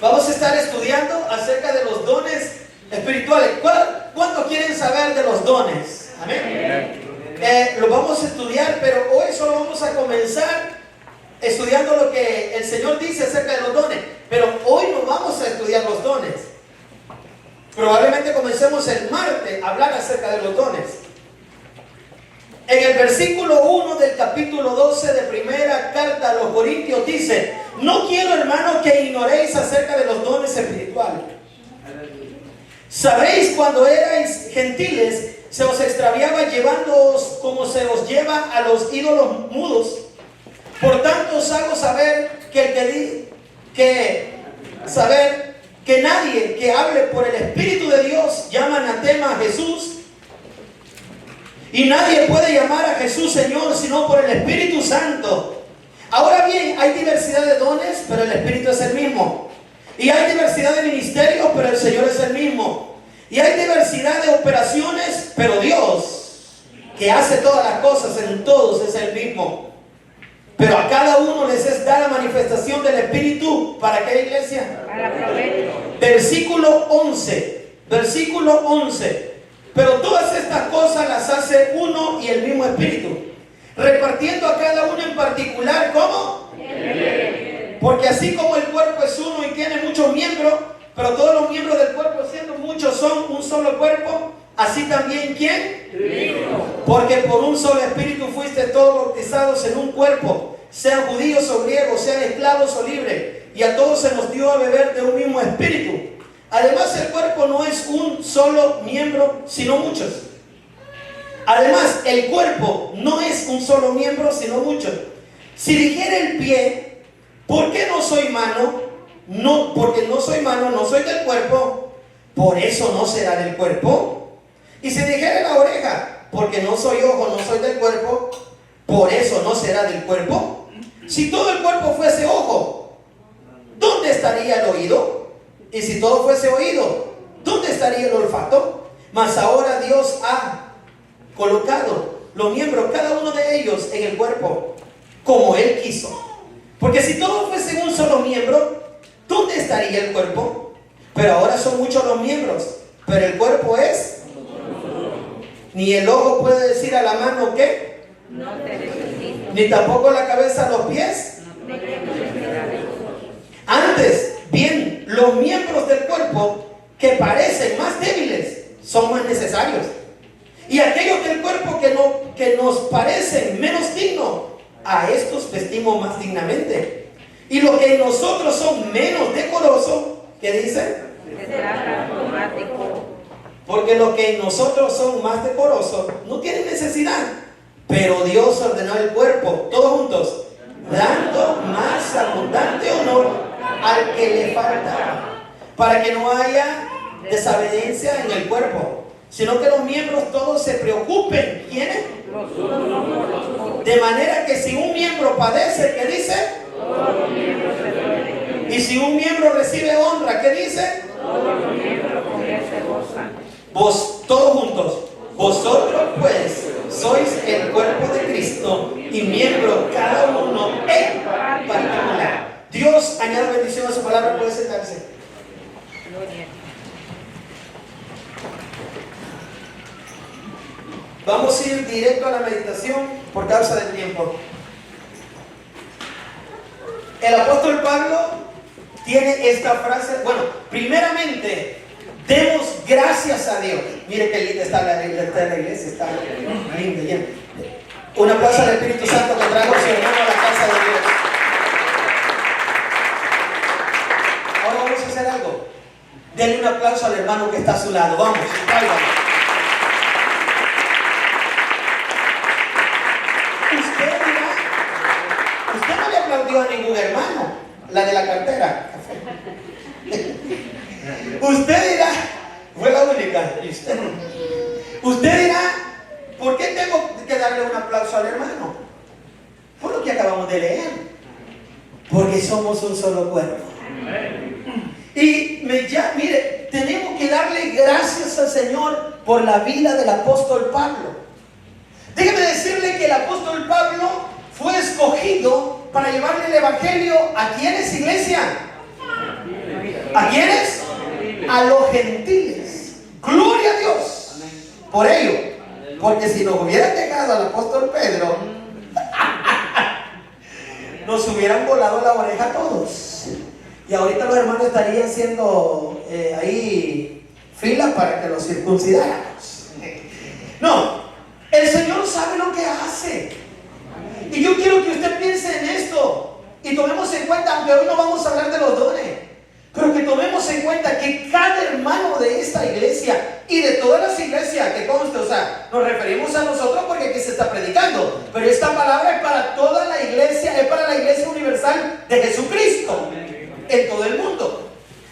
Vamos a estar estudiando acerca de los dones espirituales. ¿Cuántos quieren saber de los dones? Amén. Lo vamos a estudiar, pero hoy solo vamos a comenzar estudiando lo que el Señor dice acerca de los dones. Pero hoy no vamos a estudiar los dones. Probablemente comencemos el martes a hablar acerca de los dones. En el versículo 1 del capítulo 12 de primera carta a los Corintios dice: no quiero, hermanos, que ignoréis acerca de los dones espirituales. Sabéis, cuando erais gentiles, se os extraviaba llevándoos como se os lleva a los ídolos mudos. Por tanto os hago saber que nadie que hable por el Espíritu de Dios llama anatema a Jesús. Y nadie puede llamar a Jesús Señor sino por el Espíritu Santo. Ahora bien, hay diversidad de dones, pero el Espíritu es el mismo. Y hay diversidad de ministerios, pero el Señor es el mismo. Y hay diversidad de operaciones, pero Dios, que hace todas las cosas en todos, es el mismo. Pero a cada uno les es dada manifestación del Espíritu. ¿Para qué, iglesia? Para provecho. Versículo 11. Versículo 11. Pero todas estas cosas las hace uno y el mismo Espíritu, repartiendo a cada uno en particular. ¿Cómo? Porque así como el cuerpo es uno y tiene muchos miembros, pero todos los miembros del cuerpo, siendo muchos, son un solo cuerpo, así también ¿quién? Porque por un solo Espíritu fuiste todos bautizados en un cuerpo, sean judíos o griegos, sean esclavos o libres, y a todos se nos dio a beber de un mismo Espíritu. Además, el cuerpo no es un solo miembro, sino muchos. Además, el cuerpo no es un solo miembro, sino muchos. Si dijera el pie: ¿por qué no soy mano? No, porque no soy mano, no soy del cuerpo, por eso no será del cuerpo. Y si dijera la oreja: porque no soy ojo, no soy del cuerpo, por eso no será del cuerpo. Si todo el cuerpo fuese ojo, ¿dónde estaría el oído? Y si todo fuese oído, ¿dónde estaría el olfato? Mas ahora Dios ha colocado los miembros, cada uno de ellos, en el cuerpo, como Él quiso. Porque si todo fuese un solo miembro, ¿dónde estaría el cuerpo? Pero ahora son muchos los miembros, pero el cuerpo es. Ni el ojo puede decir a la mano ¿qué? No te necesito. Ni tampoco la cabeza a los pies. No te necesito. Antes bien, los miembros del cuerpo que parecen más débiles son más necesarios. Y aquellos del cuerpo que nos parecen menos dignos, a estos vestimos más dignamente. Y los que en nosotros son menos decorosos, ¿qué dicen? Será automático. Porque los que en nosotros son más decorosos no tienen necesidad. Pero Dios ordenó el cuerpo, todos juntos, dando más abundante honor al que le faltaba, para que no haya desavenencia en el cuerpo, sino que los miembros todos se preocupen. ¿Quiénes? De manera que si un miembro padece, ¿qué dice? Todos los miembros se duelen. Y si un miembro recibe honra, ¿qué dice? Todos los miembros con él se gozan. Vos, todos juntos, vosotros pues sois el cuerpo de Cristo y miembro cada uno en particular. Dios añade bendición a su palabra. Puede sentarse. Gloria. Vamos a ir directo a la meditación por causa del tiempo. El apóstol Pablo tiene esta frase. Bueno, primeramente, demos gracias a Dios. Mire qué linda está la iglesia, está linda, llena. Un aplauso al Espíritu Santo que trajo a su hermano a la casa de Dios. Ahora vamos a hacer algo. Denle un aplauso al hermano que está a su lado. Vamos, cállate. Usted no le aplaudió a ningún hermano, la de la cartera. Usted dirá, fue la única. Usted dirá, ¿por qué tengo que darle un aplauso al hermano? Por lo que acabamos de leer. Porque somos un solo cuerpo. Y mire, tenemos que darle gracias al Señor por la vida del apóstol Pablo. Déjeme decirle que el apóstol Pablo fue escogido para llevarle el evangelio a quienes, iglesia, ¿A quiénes? A los gentiles. Gloria a Dios por ello. Porque si nos hubieran dejado al apóstol Pedro, nos hubieran volado la oreja a todos. Y ahorita los hermanos estarían haciendo ahí fila para que los circuncidáramos. No, el Señor sabe lo que hace. Y yo quiero que usted piense en esto y tomemos en cuenta, aunque hoy no vamos a hablar de los dones, pero que tomemos en cuenta que cada hermano de esta iglesia y de todas las iglesias, que conste, o sea, nos referimos a nosotros porque aquí se está predicando, pero esta palabra es para toda la iglesia, es para la iglesia universal de Jesucristo en todo el mundo.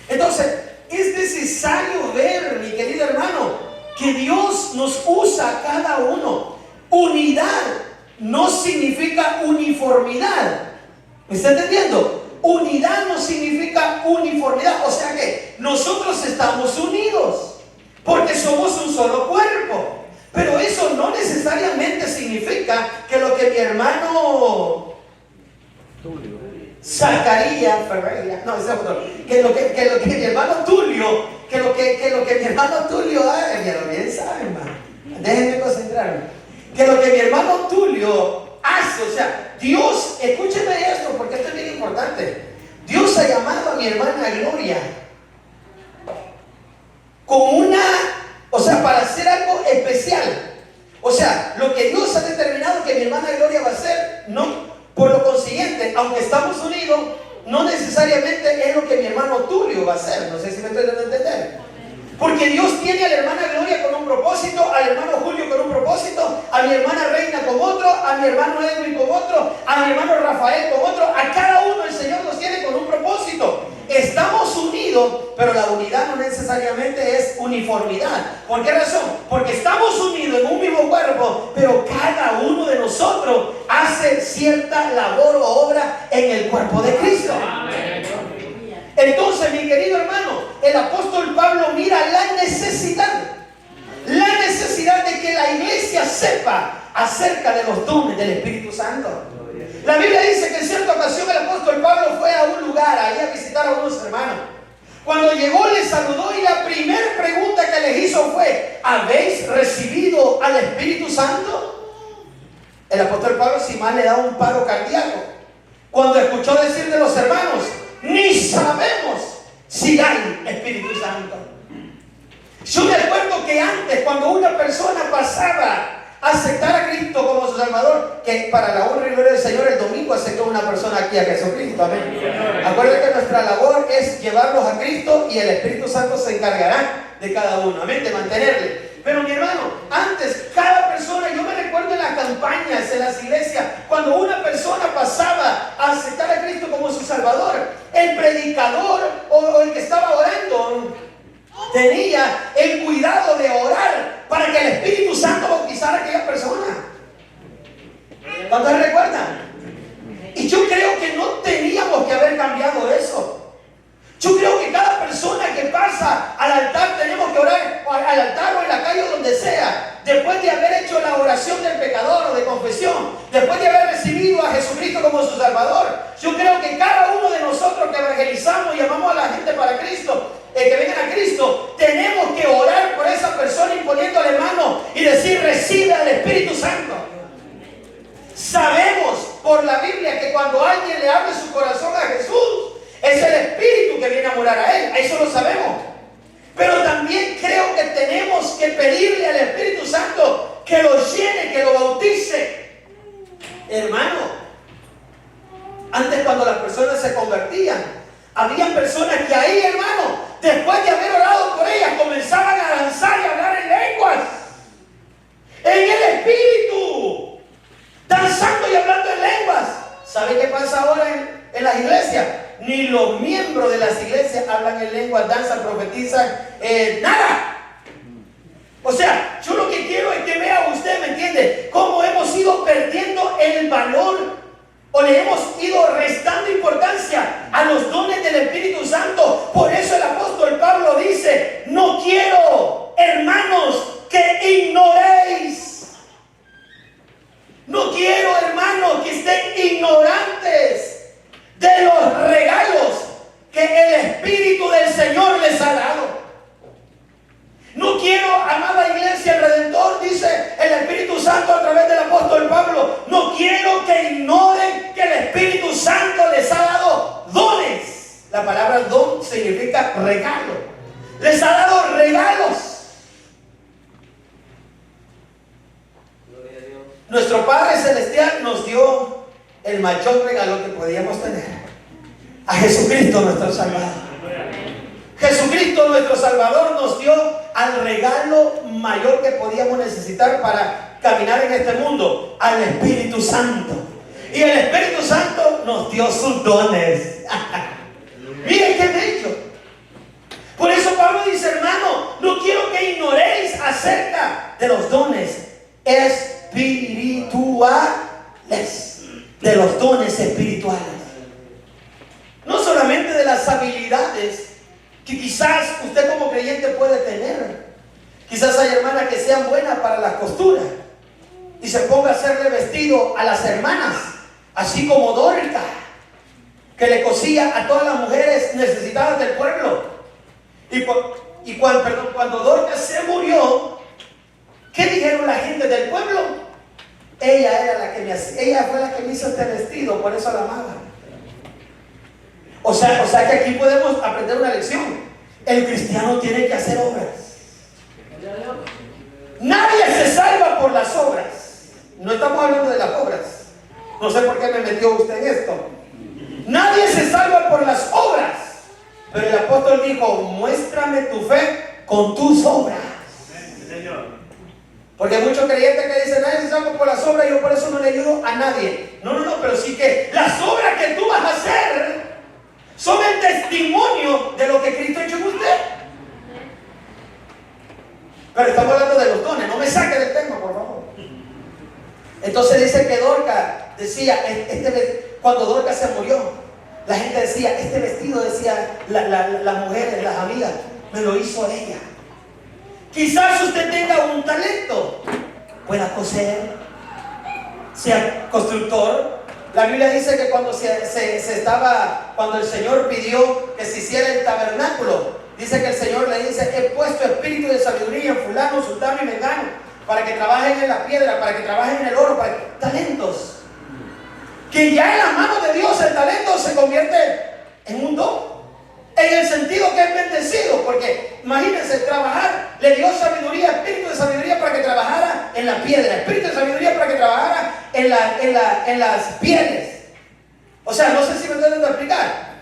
Entonces, es necesario ver, mi querido hermano, que Dios nos usa a cada uno. Unidad no significa uniformidad. ¿Me está entendiendo? Unidad no significa uniformidad. O sea que nosotros estamos unidos porque somos un solo cuerpo. Pero eso no necesariamente significa que lo que mi hermano Zacarías Ferreira, no, ese es otro, que lo que mi hermano Tulio, que lo que mi hermano Tulio haga, bien saben, hermano. Déjenme concentrarme. Que lo que mi hermano Tulio hace, o sea, Dios, escúcheme esto porque esto es bien importante. Dios ha llamado a mi hermana Gloria con para hacer algo especial. O sea, lo que Dios ha determinado que mi hermana Gloria va a hacer, no, por lo consiguiente, aunque estamos unidos, no necesariamente es lo que mi hermano Tulio va a hacer. No sé si me estoy dando a entender. Porque Dios tiene a la hermana Gloria con un propósito, al hermano Julio con un propósito, a mi hermana Reina con otro, a mi hermano Edwin con otro, a mi hermano Rafael con otro. A cada uno el Señor los tiene con un propósito. Estamos unidos, pero la unidad no necesariamente es uniformidad. ¿Por qué razón? Porque estamos unidos en un mismo cuerpo, pero cada uno de nosotros hace cierta labor o obra en el cuerpo de Cristo. Entonces, mi querido hermano, el apóstol Pablo mira la necesidad de que la iglesia sepa acerca de los dones del Espíritu Santo. La Biblia dice que en cierta ocasión el apóstol Pablo fue a un lugar, ahí a visitar a unos hermanos. Cuando llegó les saludó y la primera pregunta que les hizo fue: ¿habéis recibido al Espíritu Santo? El apóstol Pablo, si mal, le da un paro cardíaco cuando escuchó decir de los hermanos: ni sabemos si hay Espíritu Santo. Yo me acuerdo que antes, cuando una persona pasaba a aceptar a Cristo como su Salvador, que para la honra y gloria del Señor, el domingo aceptó una persona aquí a Jesucristo, amén. Acuérdense que nuestra labor es llevarlos a Cristo y el Espíritu Santo se encargará de cada uno, amén, de mantenerle. Pero mi hermano, antes cada persona, yo me recuerdo en las campañas, en las iglesias, cuando una persona pasaba a aceptar a Cristo como su Salvador, el predicador o el que estaba orando tenía el cuidado de orar para que el Espíritu Santo bautizara a aquella persona. ¿Cuántos recuerdan? Y yo creo que no teníamos que haber cambiado eso. Yo creo que cada persona que pasa al altar tenemos que orar, al altar o en la calle o donde sea, después de haber hecho la oración del pecador o de confesión, después de haber recibido a Jesucristo como su Salvador. Yo creo que cada uno de nosotros que evangelizamos y llamamos a la gente para Cristo, que vengan a Cristo, tenemos que orar por esa persona imponiéndole mano y decir: recibe al Espíritu Santo. Sabemos por la Biblia que cuando alguien le abre su corazón a Jesús, es el Espíritu que viene a morar a él. Eso lo sabemos. Pero también creo que tenemos que pedirle al Espíritu Santo que lo llene, que lo bautice. Hermano, antes cuando las personas se convertían, había personas que ahí, hermano, después de haber orado por ellas, comenzaban a danzar y a hablar en lenguas. En el Espíritu, danzando y hablando en lenguas. ¿Sabe qué pasa ahora en las iglesias? Ni los miembros de las iglesias hablan en lenguas, danzan, profetizan, nada. O sea, yo lo que quiero es que vea usted, ¿me entiende? Cómo hemos ido perdiendo el valor o le hemos ido restando importancia a los dones del Espíritu Santo. Por eso el apóstol Pablo dice: no quiero, hermanos, que ignoréis. No quiero, hermanos, que estén ignorantes de los regalos que el Espíritu del La palabra don significa regalo. Les ha dado regalos. Nuestro Padre Celestial nos dio el mayor regalo que podíamos tener: a Jesucristo nuestro Salvador. Jesucristo nuestro Salvador nos dio al regalo mayor que podíamos necesitar para caminar en este mundo, al Espíritu Santo. Y el Espíritu Santo nos dio sus dones. Miren qué bello. Por eso Pablo dice: hermano, no quiero que ignoréis acerca de los dones espirituales, de los dones espirituales. No solamente de las habilidades que quizás usted como creyente puede tener. Quizás hay hermanas que sean buenas para la costura y se ponga a hacerle vestido a las hermanas, así como Dorca, que le cosía a todas las mujeres necesitadas del pueblo. Y cuando Dorca se murió, ¿qué dijeron la gente del pueblo? Ella fue la que me hizo este vestido, por eso la amaba. O sea que aquí podemos aprender una lección. El cristiano tiene que hacer obras. Nadie se salva por las obras. No estamos hablando de las obras. No sé por qué me metió usted en esto. Nadie se salva por las obras. Pero el apóstol dijo: muéstrame tu fe con tus obras. Porque hay muchos creyentes que dicen: nadie se salva por las obras, yo por eso no le ayudo a nadie. No, pero sí que las obras que tú vas a hacer son el testimonio de lo que Cristo ha hecho en usted. Pero estamos hablando de los dones, no me saque del tema, por favor. Entonces dice que Dorca decía, cuando Dorca se murió, la gente decía: este vestido, decía las mujeres, las amigas, me lo hizo ella. Quizás usted tenga un talento, pueda coser, sea constructor. La Biblia dice que cuando cuando el Señor pidió que se hiciera el tabernáculo, dice que el Señor le dice: he puesto espíritu de sabiduría en fulano, sultano y mengano, para que trabajen en la piedra, para que trabajen en el oro, talentos. Que ya en la mano de Dios el talento se convierte en un don, en el sentido que es bendecido, porque imagínense, trabajar, le dio sabiduría, espíritu de sabiduría para que trabajara en la piedra, espíritu de sabiduría para que trabajara en las pieles. O sea, no sé si me estoy dando a explicar.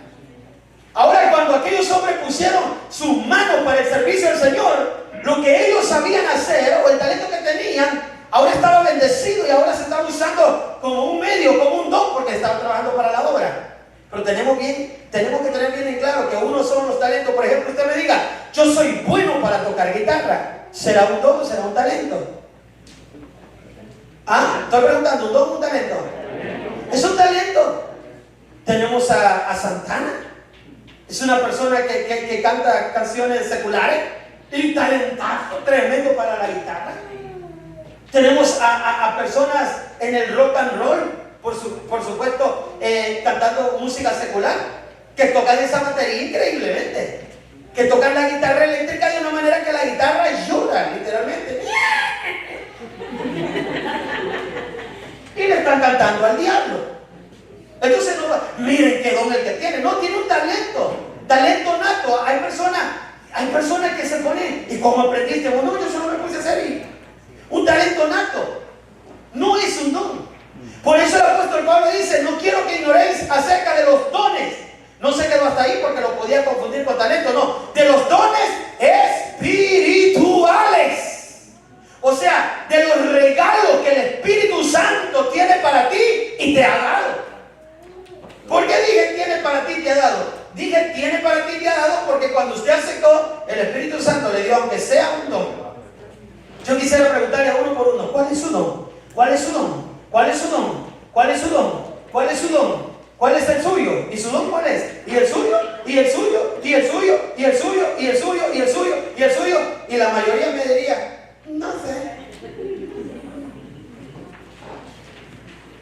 Ahora, cuando aquellos hombres pusieron sus manos para el servicio del Señor, lo que ellos sabían hacer, o el talento que tenían, ahora estaba bendecido y ahora se estaba usando como un medio, como un don, porque estaban trabajando para la obra. Pero tenemos que tener bien en claro que uno son los talentos. Por ejemplo, usted me diga: yo soy bueno para tocar guitarra. ¿Será un don o será un talento? Estoy preguntando: ¿un don o un talento? Es un talento. Tenemos a Santana. Es una persona que canta canciones seculares y talentazo tremendo para la guitarra. Tenemos a personas en el rock and roll, por supuesto, cantando música secular, que tocan esa batería increíblemente, que tocan la guitarra eléctrica de una manera que la guitarra llora, literalmente. Y le están cantando al diablo. Entonces, miren qué don el que tiene. No, tiene un talento nato. Hay personas que se ponen: ¿y cómo aprendiste? Bueno, yo solo me puse a hacer un talento nato. No es un don. Por eso el apóstol Pablo dice: no quiero que ignoréis acerca de los dones. No se quedó hasta ahí porque lo podía confundir con talento, no. De los dones espirituales. O sea, de los regalos que el Espíritu Santo tiene para ti y te ha dado. ¿Por qué dije tiene para ti y te ha dado? Dije tiene para ti y te ha dado porque cuando usted aceptó, el Espíritu Santo le dio, aunque sea un don. Yo quisiera preguntarle a uno por uno: ¿cuál es su don? ¿Cuál es su don? ¿Cuál es su don? ¿Cuál es su don? ¿Cuál es su don? ¿Cuál es el suyo? ¿Y su don cuál es? ¿Y el suyo? ¿Y el suyo? ¿Y el suyo? ¿Y el suyo? ¿Y el suyo? ¿Y el suyo? ¿Y el suyo? Y la mayoría me diría: no sé.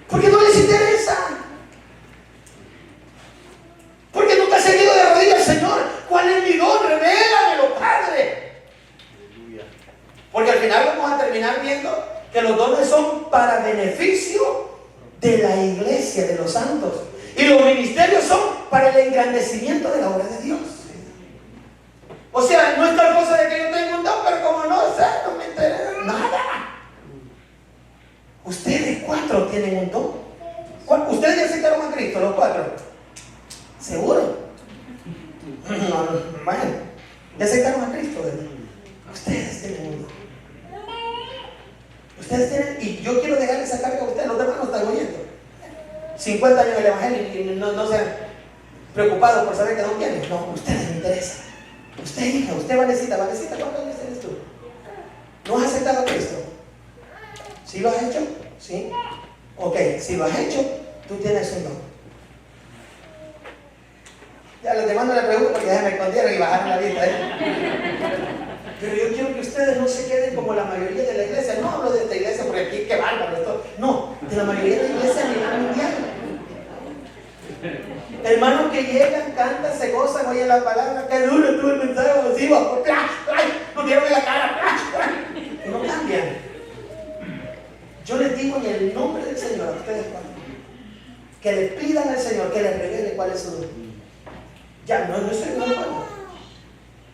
Porque no les interesa. Porque nunca ha seguido de rodillas: Señor, ¿cuál es mi don? Revélamelo, Padre. Porque al final vamos a terminar viendo que los dones son para beneficio de la iglesia, de los santos. Y los ministerios son para el engrandecimiento de la obra de Dios. O sea, no es tal cosa de que yo tengo un don, pero como no sé, no me interesa nada. Ustedes 4 tienen un don. ¿Ustedes ya aceptaron a Cristo, los 4? ¿Seguro? No, bueno, ya aceptaron a Cristo, ¿verdad? Ustedes tienen un don. Ustedes tienen, y yo quiero dejarle esa carga a ustedes, los demás no están oyendo. 50 años del Evangelio y no sean preocupados por saber que don tienen. No, ustedes me interesan. Usted, hija, usted Vanesita, ¿cuántos años tienes tú? ¿No has aceptado a Cristo? ¿Sí lo has hecho? ¿Sí? Ok, si lo has hecho, tú tienes un don. Ya los demás no le pregunto porque ya se me escondieron y bajaron la vista, Pero yo quiero que ustedes no se queden como la mayoría de la iglesia. No hablo de esta iglesia porque aquí qué bárbaro esto. No, de la mayoría de la iglesia a nivel mundial. Hermanos que llegan, cantan, se gozan, oyen la palabra, que duro estuvo el mensaje masivo, no quiero ver la cara, y no cambian. Yo les digo en el nombre del Señor a ustedes que le pidan al Señor que les revele cuál es su don. Ya, no estoy hablando.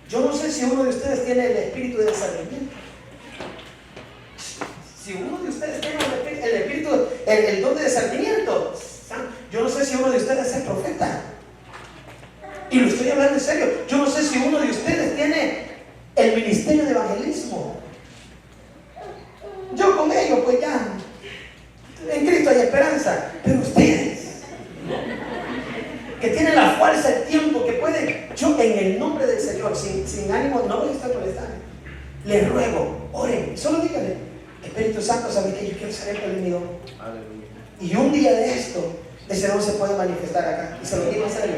Yo no sé si uno de ustedes tiene el espíritu de discernimiento. Si uno de ustedes tiene el espíritu, el don de discernimiento, yo no sé si uno de ustedes es profeta. Y lo estoy hablando en serio. Yo no sé si uno de ustedes tiene el ministerio de evangelismo. Yo con ellos, pues ya, en Cristo hay esperanza. Pero ustedes, que tienen la fuerza, el tiempo, que pueden, yo en el nombre del Señor, sin ánimo, no voy a estar molestando. Les ruego, oren, solo díganle, Espíritu Santo, ¿sabes que yo quiero ser el mi don? Y un día de esto, ese don se puede manifestar acá. Y se lo digo en serio.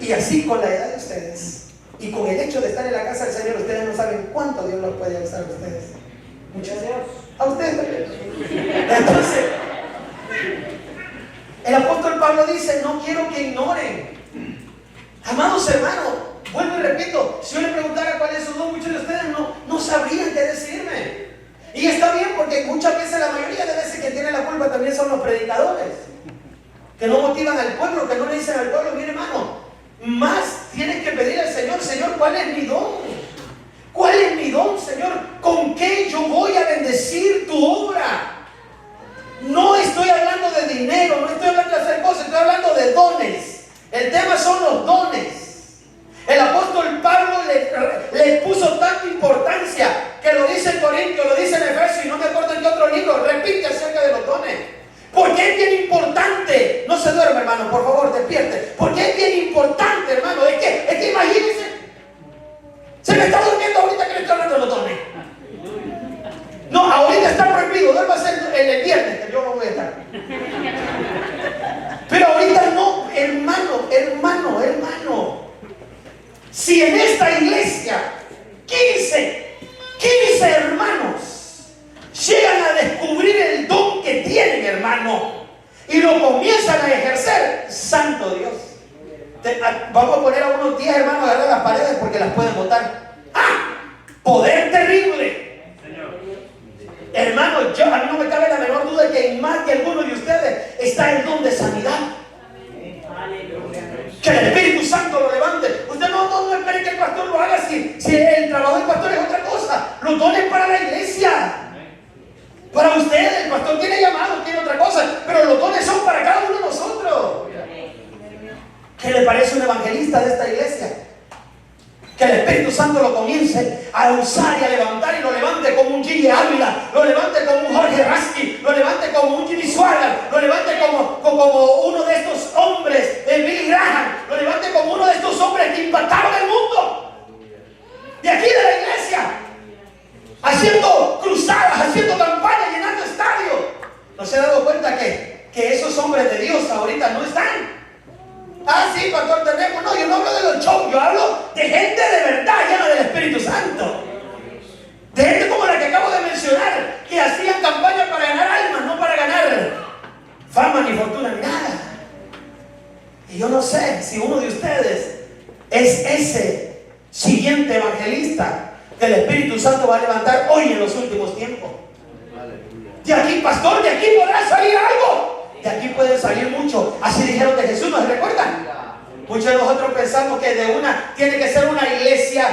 Y así con la edad de ustedes, y con el hecho de estar en la casa del Señor, ustedes no saben cuánto Dios los puede usar a ustedes. Muchas gracias. A ustedes también. Entonces, el apóstol Pablo dice, no quiero que ignoren. Amados hermanos, vuelvo y repito, si yo le preguntara cuál es su don, muchos de ustedes no sabrían qué decirme. Y está bien, porque muchas veces, la mayoría de veces que tienen la culpa también son los predicadores, que no motivan al pueblo, que no le dicen al pueblo, mire hermano, más tienes que pedir al Señor, Señor, ¿cuál es mi don? ¿Cuál es mi don, Señor? ¿Con qué yo voy a bendecir tu obra? No estoy hablando de dinero, no estoy hablando de hacer cosas, estoy hablando de dones. El tema son los dones. El apóstol Pablo le puso tanta importancia que lo dice en Corintios, lo dice en Efesios y no me acuerdo en qué otro libro, repite acerca de los dones. Porque es bien importante. No se duerme, hermano, por favor, despierte. Porque es bien importante, hermano. Es que imagínense, se me está durmiendo ahorita que le estoy hablando de los dones. No, ahorita está prohibido, duérmase el viernes, que yo no voy a estar. Pero ahorita no, hermano. Si en esta iglesia 15 hermanos llegan a descubrir el don que tienen, hermano, y lo comienzan a ejercer, santo Dios. Vamos a poner a unos 10 hermanos a agarrar las paredes porque las pueden botar. ¡Ah! Poder terrible. Hermano, a mí no me cabe la menor duda de que en más de alguno de ustedes está el don de sanidad. Que el Espíritu Santo lo levante. Usted no espere que el pastor lo haga si el trabajo del pastor es otra cosa. Los dones para la iglesia. Para ustedes, el pastor tiene llamado, tiene otra cosa, pero los dones son para cada uno de nosotros. ¿Qué le parece un evangelista de esta iglesia? Que el Espíritu Santo lo comience a usar y a levantar, y lo levante como un Gigi Ávila, lo levante como un Jorge Rasky, lo levante como un Jimmy Swaggart, lo levante como uno de estos hombres, Billy Graham, lo levante como uno de estos hombres que impactaron el mundo. De aquí de la iglesia, haciendo cruzadas, haciendo campañas, llenando estadios. ¿No se ha dado cuenta que esos hombres de Dios ahorita no están? Ah, sí, pastor, tenemos. No, yo no hablo de los shows, yo hablo de gente de verdad llena del Espíritu Santo. De gente como la que acabo de mencionar, que hacían campaña para ganar almas, no para ganar fama ni fortuna ni nada. Y yo no sé si uno de ustedes es ese siguiente evangelista que el Espíritu Santo va a levantar hoy en los últimos tiempos. De aquí, pastor, de aquí podrá salir algo. De aquí puede salir mucho. Así dijeron de Jesús, ¿nos recuerdan? Muchos de nosotros pensamos que tiene que ser una iglesia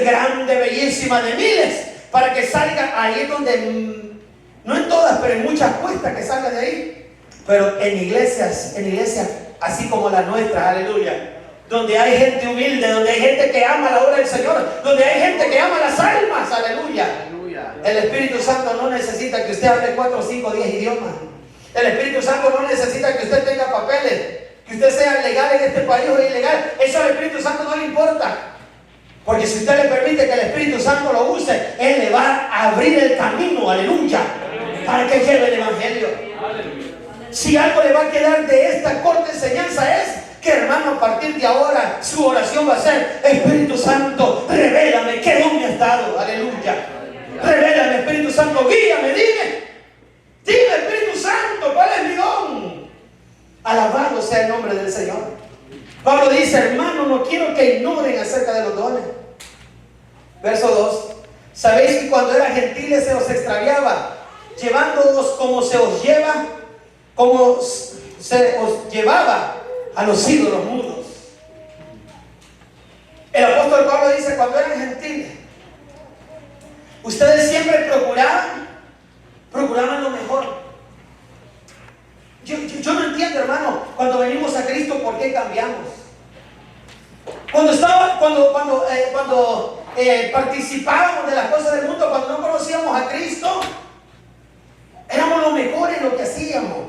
grande, bellísima, de miles, para que salga ahí donde, no en todas, pero en muchas cuesta que salga de ahí. Pero en iglesias así como la nuestra, aleluya, donde hay gente humilde, donde hay gente que ama la obra del Señor, donde hay gente que ama las almas, aleluya. El Espíritu Santo no necesita que usted hable 4, 5, 10 idiomas. El Espíritu Santo no necesita que usted tenga papeles, que usted sea legal en este país o ilegal. Eso al Espíritu Santo no le importa. Porque si usted le permite que el Espíritu Santo lo use, Él le va a abrir el camino, aleluya, para que lleve el Evangelio. Si algo le va a quedar de esta corta enseñanza es que, hermano, a partir de ahora su oración va a ser: Espíritu Santo, revélame qué don me has dado, aleluya. Revélame, Espíritu Santo, guíame, dime, Espíritu Santo, ¿cuál es mi don? Alabado sea el nombre del Señor. Pablo dice: hermano, no quiero que ignoren acerca de los dones. Verso 2: sabéis que cuando eran gentiles se os extraviaba, llevándoos como se os llevaba a los ídolos mudos. El apóstol Pablo dice: cuando eran gentiles, ustedes siempre procuraban lo mejor. Yo no entiendo, hermano, cuando venimos a Cristo, ¿por qué cambiamos? Cuando participábamos de las cosas del mundo, cuando no conocíamos a Cristo, éramos los mejores en lo que hacíamos.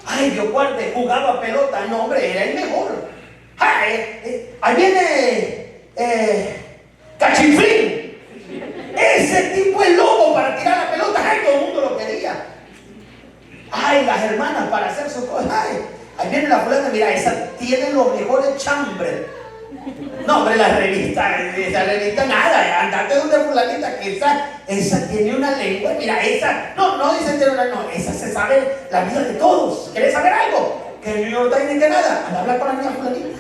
Ay, Dios guarde, jugaba pelota. No, hombre, era el mejor. Ahí viene Cachiflín. Ese tipo es loco para tirar la pelota. Ay, todo el mundo lo quería. Ay, las hermanas para hacer sus cosas. Ay, ahí viene la fulana, mira, esa tiene los mejores chambres. No, hombre, esa revista nada, andate donde fulanita, que esa tiene una lengua, mira, esa, no dice tiene una, no, esa se sabe la vida de todos. ¿Quieres saber algo? Que el New York Times ni que nada, anda a hablar con la niña fulanita.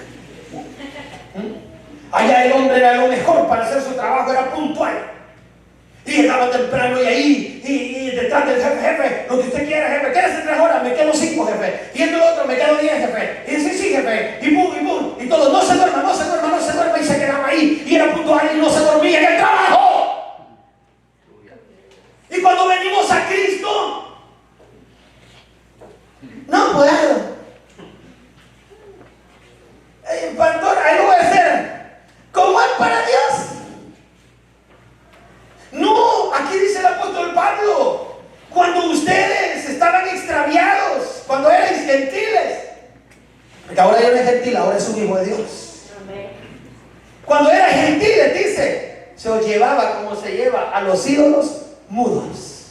Allá el hombre era lo mejor para hacer su trabajo, era puntual. Y llegaba temprano y ahí, y detrás del jefe, lo que usted quiera, jefe, quédese 3 horas, me quedo 5, jefe. Y el otro, me quedo 10, jefe. Y dice, sí, jefe. Y pum, y todo, no se duerma, y se quedaba ahí. Y era puntual y no se dormía en el trabajo. Y cuando venimos a Cristo, no puedo. Pastor, ahí lo voy a hacer. ¿Cómo es para Dios? No, aquí dice el apóstol Pablo: cuando ustedes estaban extraviados, cuando eran gentiles, porque ahora ya no es gentil, ahora es un hijo de Dios. Cuando eran gentiles, dice, se os llevaba como se lleva a los ídolos mudos.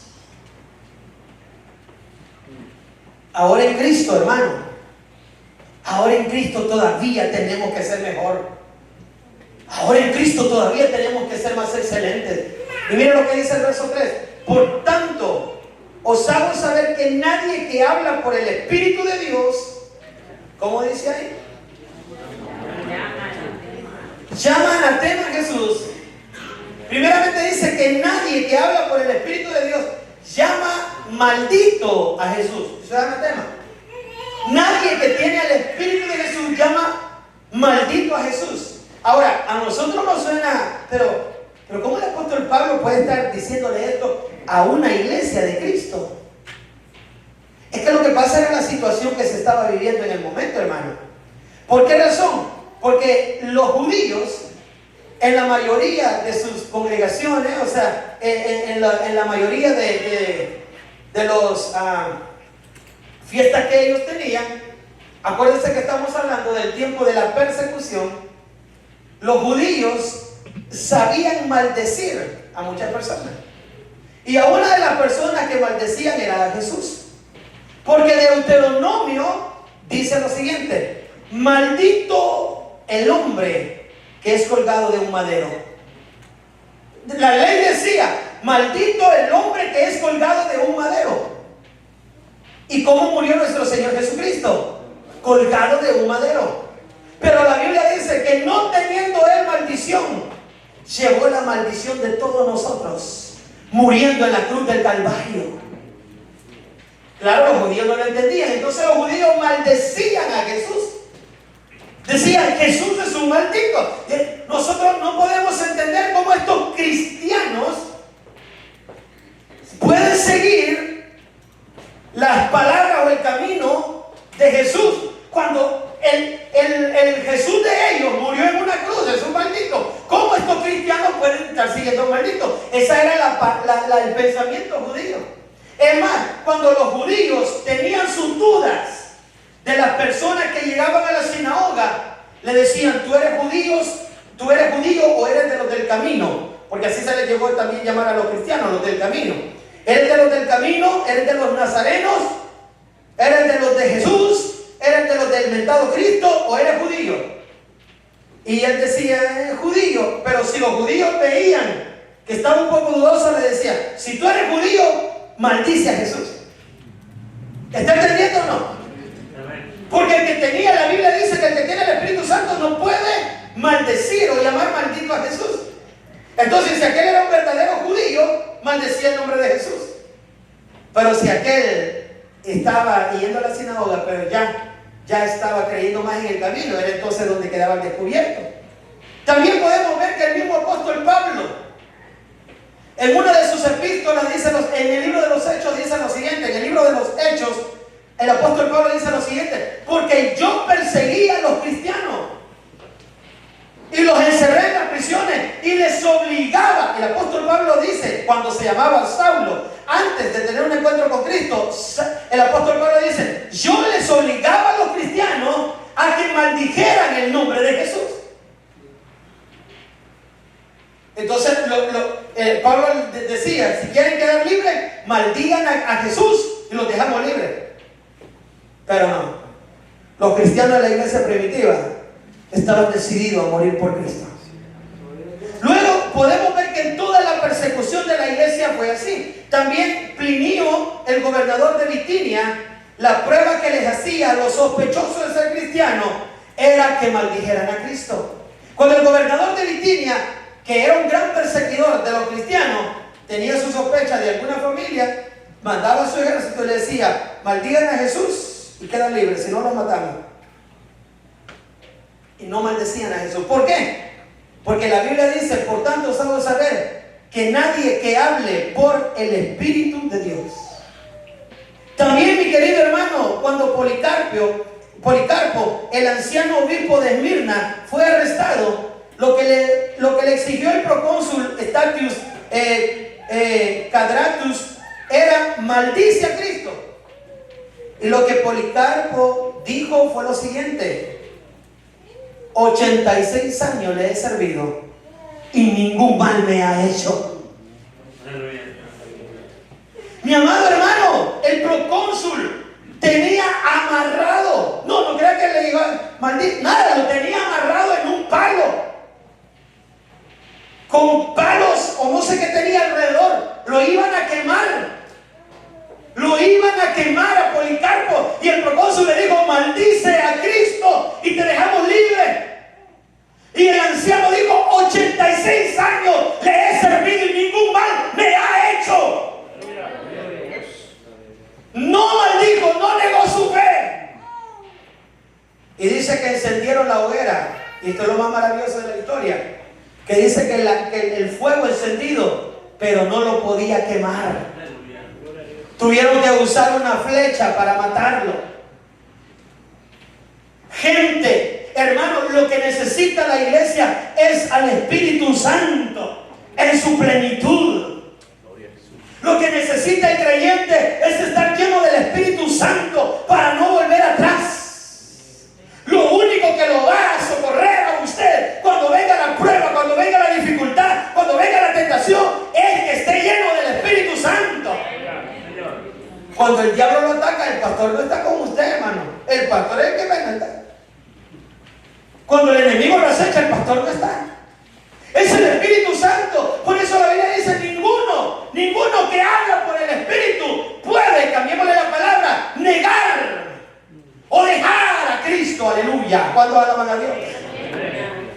Ahora en Cristo, hermano, ahora en Cristo todavía tenemos que ser mejor. Ahora en Cristo todavía tenemos que ser más excelentes. Y miren lo que dice el verso 3: por tanto, os hago saber que nadie que habla por el Espíritu de Dios, ¿cómo dice ahí? Llama anatema a Jesús. Primeramente dice que nadie que habla por el Espíritu de Dios llama maldito a Jesús. ¿Eso es anatema? Nadie que tiene al Espíritu de Jesús llama maldito a Jesús. Ahora, a nosotros nos suena, pero ¿cómo el apóstol Pablo puede estar diciéndole esto a una iglesia de Cristo? Es que lo que pasa era la situación que se estaba viviendo en el momento, hermano. ¿Por qué razón? Porque los judíos, en la mayoría de sus congregaciones, o sea, en la mayoría de los fiestas que ellos tenían, acuérdense que estamos hablando del tiempo de la persecución. Los judíos sabían maldecir a muchas personas. Y a una de las personas que maldecían era a Jesús. Porque Deuteronomio dice lo siguiente: maldito el hombre que es colgado de un madero. La ley decía: maldito el hombre que es colgado de un madero. ¿Y cómo murió nuestro Señor Jesucristo? Colgado de un madero. Pero la Biblia dice que no teniendo él maldición, llevó la maldición de todos nosotros, muriendo en la cruz del Calvario. Claro, los judíos no lo entendían. Entonces los judíos maldecían a Jesús. Decía, Jesús es un maldito. Nosotros no podemos entender cómo estos cristianos pueden seguir las palabras o el camino de Jesús cuando el Jesús de ellos murió en una cruz, es un maldito. ¿Cómo estos cristianos pueden estar siguiendo un maldito? Esa era el pensamiento judío. Es más, cuando los judíos tenían sus dudas de las personas que llegaban a la sinagoga, le decían, ¿tú eres judío o eres de los del camino? Porque así se les llegó también llamar a los cristianos, los del camino. ¿Eres de los del camino? ¿Eres de los nazarenos? ¿Eres de los de Jesús? ¿Eres de los del mentado Cristo o eres judío? Y él decía, judío. Pero si los judíos veían que estaba un poco dudoso, le decía, si tú eres judío, maldice a Jesús. ¿Está entendiendo o no? Porque el que tenía, la Biblia dice que el que tiene el Espíritu Santo no puede maldecir o llamar maldito a Jesús. Entonces, si aquel era un verdadero judío, maldecía el nombre de Jesús. Pero si aquel estaba yendo a la sinagoga, pero ya estaba creyendo más en el camino, era entonces donde quedaba el descubierto. También podemos ver que el mismo apóstol Pablo, en una de sus epístolas, dice en el libro de los Hechos, dice lo siguiente, en el libro de los Hechos, el apóstol Pablo dice lo siguiente, porque yo perseguía a los cristianos y los encerré en las prisiones y les obligaba. El apóstol Pablo dice, cuando se llamaba Saulo, antes de tener un encuentro con Cristo, el apóstol Pablo dice, yo les obligaba a los cristianos a que maldijeran el nombre de Jesús. Entonces Pablo decía, si quieren quedar libres, maldigan a Jesús y los dejamos libres. Pero no, los cristianos de la iglesia primitiva estaban decididos a morir por Cristo. Luego podemos ver que en toda la persecución de la iglesia fue así. También Plinio, el gobernador de Bitinia, la prueba que les hacía a los sospechosos de ser cristianos era que maldijeran a Cristo. Cuando el gobernador de Bitinia, que era un gran perseguidor de los cristianos, tenía su sospecha de alguna familia, mandaba a su ejército y le decía, maldigan a Jesús y quedan libres, si no los matamos. Y no maldecían a Jesús. ¿Por qué? Porque la Biblia dice, por tanto os hago saber que nadie que hable por el Espíritu de Dios. También, mi querido hermano, cuando Policarpo, el anciano obispo de Esmirna, fue arrestado, lo que le exigió el procónsul Statius Quadratus era maldice a Cristo. Y lo que Policarpo dijo fue lo siguiente: 86 años le he servido y ningún mal me ha hecho. Mi amado hermano, el procónsul tenía amarrado, no crea que le digo maldito, nada, lo tenía amarrado en un palo, con palos o no sé qué tenía alrededor, lo iban a quemar. Lo iban a quemar a Policarpo y el procónsul le dijo, maldice a Cristo y te dejamos libre. Y el anciano dijo, 86 años le he servido y ningún mal me ha hecho. No maldijo, no negó su fe. Y dice que encendieron la hoguera. Y esto es lo más maravilloso de la historia, que dice que el fuego encendido, pero no lo podía quemar. Tuvieron que usar una flecha para matarlo. Gente, hermano, lo que necesita la iglesia es al Espíritu Santo en su plenitud. Lo que necesita el creyente es estar lleno del Espíritu Santo para no volver atrás. Lo único que lo va a socorrer a usted cuando venga la prueba, cuando venga la dificultad, cuando venga la tentación, es que esté lleno del Espíritu Santo. Cuando el diablo lo ataca, el pastor no está con usted, hermano. El pastor es el que venga. Cuando el enemigo lo acecha, el pastor no está. Es el Espíritu Santo. Por eso la Biblia dice, ninguno que habla por el Espíritu puede, cambiémosle la palabra, negar o dejar a Cristo. Aleluya. ¿Cuándo alaban a Dios?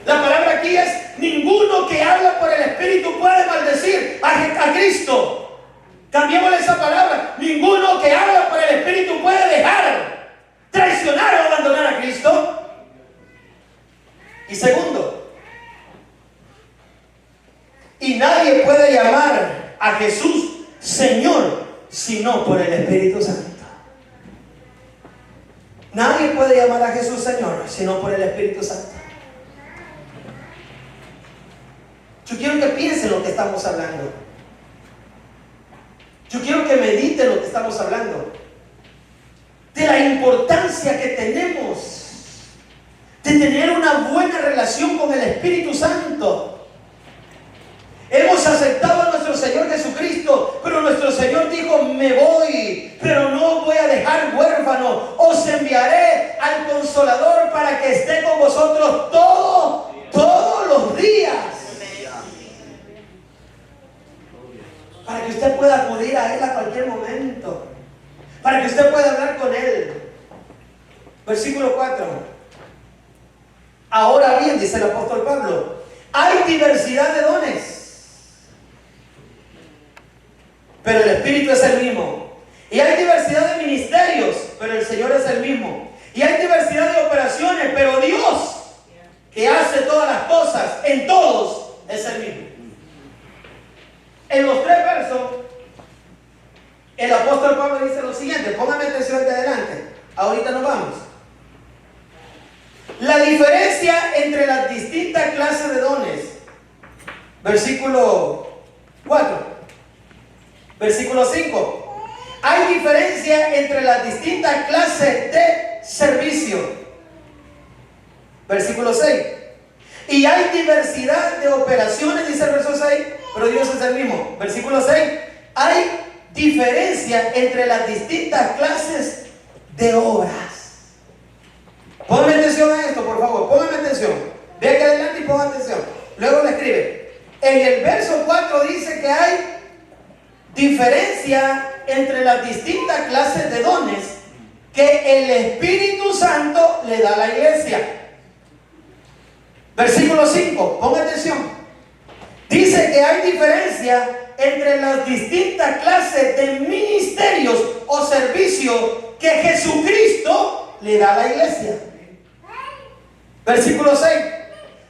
La palabra aquí es, ninguno que habla por el Espíritu puede maldecir a Cristo. Cambiémosle esa palabra. Ninguno que habla por el Espíritu puede dejar, traicionar o abandonar a Cristo. Y segundo, y nadie puede llamar a Jesús Señor sino por el Espíritu Santo. Nadie puede llamar a Jesús Señor sino por el Espíritu Santo. Yo quiero que piensen lo que estamos hablando. Yo quiero que mediten lo que estamos hablando. De la importancia que tenemos de tener una buena relación con el Espíritu Santo. Hemos aceptado a nuestro Señor Jesucristo, pero nuestro Señor dijo: me voy, pero no os voy a dejar huérfano. Os enviaré al Consolador para que esté con vosotros todos los días. Para que usted pueda acudir a Él a cualquier momento. Para que usted pueda hablar con Él. Versículo 4. Ahora bien, dice el apóstol Pablo, hay diversidad de dones, pero el Espíritu es el mismo. Y hay diversidad de ministerios, pero el Señor es el mismo. Y hay diversidad de operaciones, pero Dios, que hace todas las cosas en todos, es el mismo. En los 3 versos, el apóstol Pablo dice lo siguiente. Póngame atención de adelante. Ahorita nos vamos. La diferencia entre las distintas clases de dones. Versículo 4. Versículo 5. Hay diferencia entre las distintas clases de servicio. Versículo 6. Y hay diversidad de operaciones, dice el verso 6, pero Dios es el mismo. Versículo 6. Hay diferencia entre las distintas clases de obras. Ponme atención a esto, por favor. Póngame atención. Ve aquí adelante y ponga atención. Luego le escribe. En el verso 4 dice que hay diferencia entre las distintas clases de dones que el Espíritu Santo le da a la iglesia. Versículo 5. Ponga atención. Dice que hay diferencia entre las distintas clases de ministerios o servicios que Jesucristo le da a la iglesia. Versículo 6.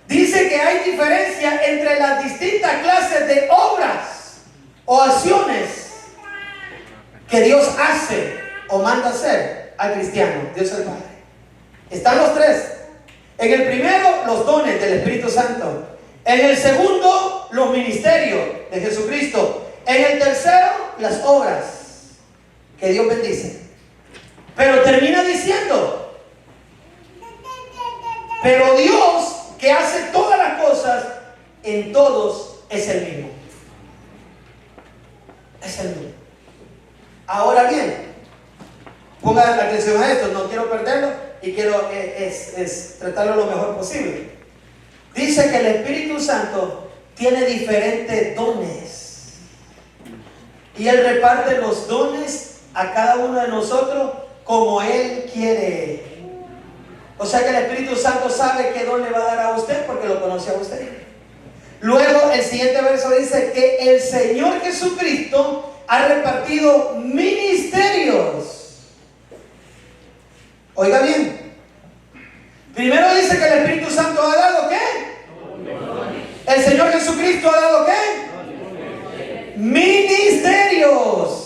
Dice que hay diferencia entre las distintas clases de obras o acciones que Dios hace o manda hacer al cristiano, Dios el Padre. Están los 3. En el primero, los dones del Espíritu Santo. En el segundo, los ministerios de Jesucristo. En el tercero, las obras que Dios bendice. Pero termina diciendo: pero Dios, que hace todas las cosas en todos, es el mismo. Es el mismo. Ahora bien, ponga atención a esto, no quiero perderlo y quiero tratarlo lo mejor posible. Dice que el Espíritu Santo tiene diferentes dones y Él reparte los dones a cada uno de nosotros como Él quiere. O sea que el Espíritu Santo sabe qué don le va a dar a usted porque lo conoce a usted. Luego el siguiente verso dice que el Señor Jesucristo ha repartido ministerios. Oiga bien. Primero dice que el Espíritu Santo ha dado ¿qué? El Señor Jesucristo ha dado ¿qué? Ministerios.